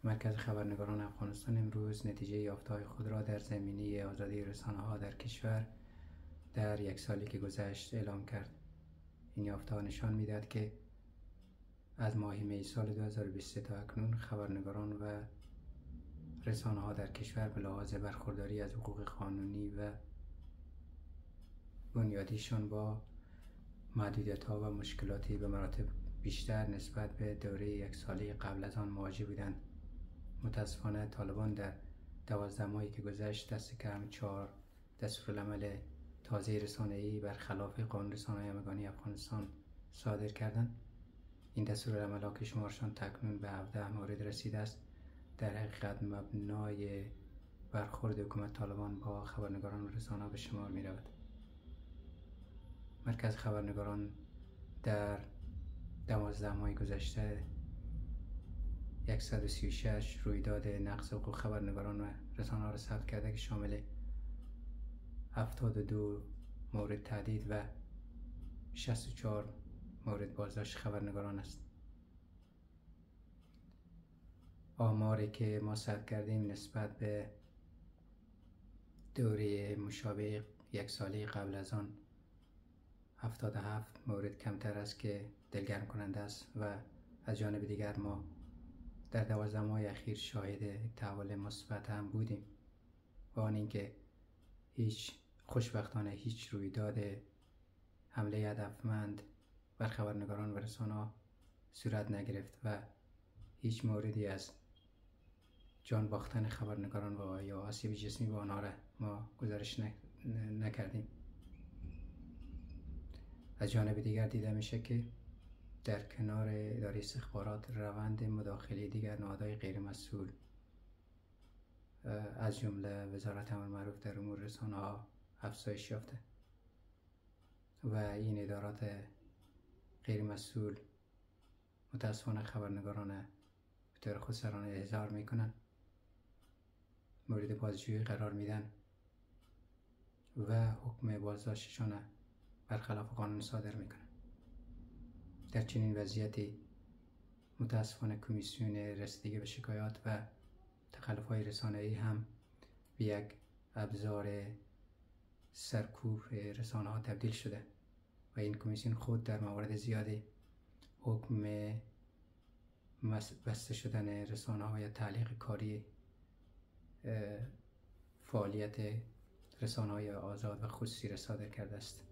مرکز خبرنگاران افغانستان امروز نتیجه یافته‌های خود را در زمینه آزادی رسانه‌ها در کشور در یک سالی که گذشت اعلام کرد. این یافته‌ها نشان می‌دهد که از ماه می سال 2023 تا اکنون خبرنگاران و رسانه‌ها در کشور به لحاظ برخورداری از حقوق قانونی و بنیادیشان با محدودیت‌ها و مشکلاتی به مراتب بیشتر نسبت به دوره یک ساله قبل از آن مواجه بودند. متاسفانه طالبان در 12 ماهی که گذشت دست کم 4 دستورالعمل تازه رسانه‌ای برخلاف قانون رسانه‌های همگانی افغانستان صادر کردند. این دستورالعمل‌ها که شمارشان تکنون به 17 مورد رسیده است، در حقیقت مبنای برخورد حکومت طالبان با خبرنگاران و رسانه‌ها به شمار می‌رود. مرکز خبرنگاران در 12 ماه گذشته 136 رویداد نقض حقوق خبرنگاران و رسانه‌ها را ثبت کرده که شامل 72 مورد تهدید و 64 مورد بازداشت خبرنگاران است. آماری که ما ثبت کردیم نسبت به دوره مشابه یک ساله قبل از آن 77 مورد کمتر است که دلگرم کننده است و از جانب دیگر ما در 12 ماه اخیر شاهد تحول مثبت هم بودیم و آن اینکه خوشبختانه هیچ رویداد حمله هدفمند بر خبرنگاران و رسانه‌ها صورت نگرفت و هیچ موردی از جان باختن خبرنگاران و یا آسیب جسمی به آنها را ما گزارش نکردیم. از جانب دیگر دیده میشه که در کنار اداره استخبارات روند مداخله دیگر نهادهای غیر مسئول از جمله وزارت امر معروف در امور رسانه‌ها افزایش یافته و این ادارات غیر مسئول متاسفانه خبرنگاران به طور خودسرانه احضار میکنن، مورد بازجویی قرار میدن و حکم بازداشتشان برخلاف قانون صادر میکنن. در چنین وضعیتی متاسفانه کمیسیون رسیدگی به شکایات و تخلف‌های رسانه‌ای هم به یک ابزار سرکوب رسانه‌ها تبدیل شده و این کمیسیون خود در موارد زیادی حکم بسته شدن رسانه‌ها یا تعلیق کاری فعالیت رسانه‌های آزاد و خصوصی را صادر کرده است.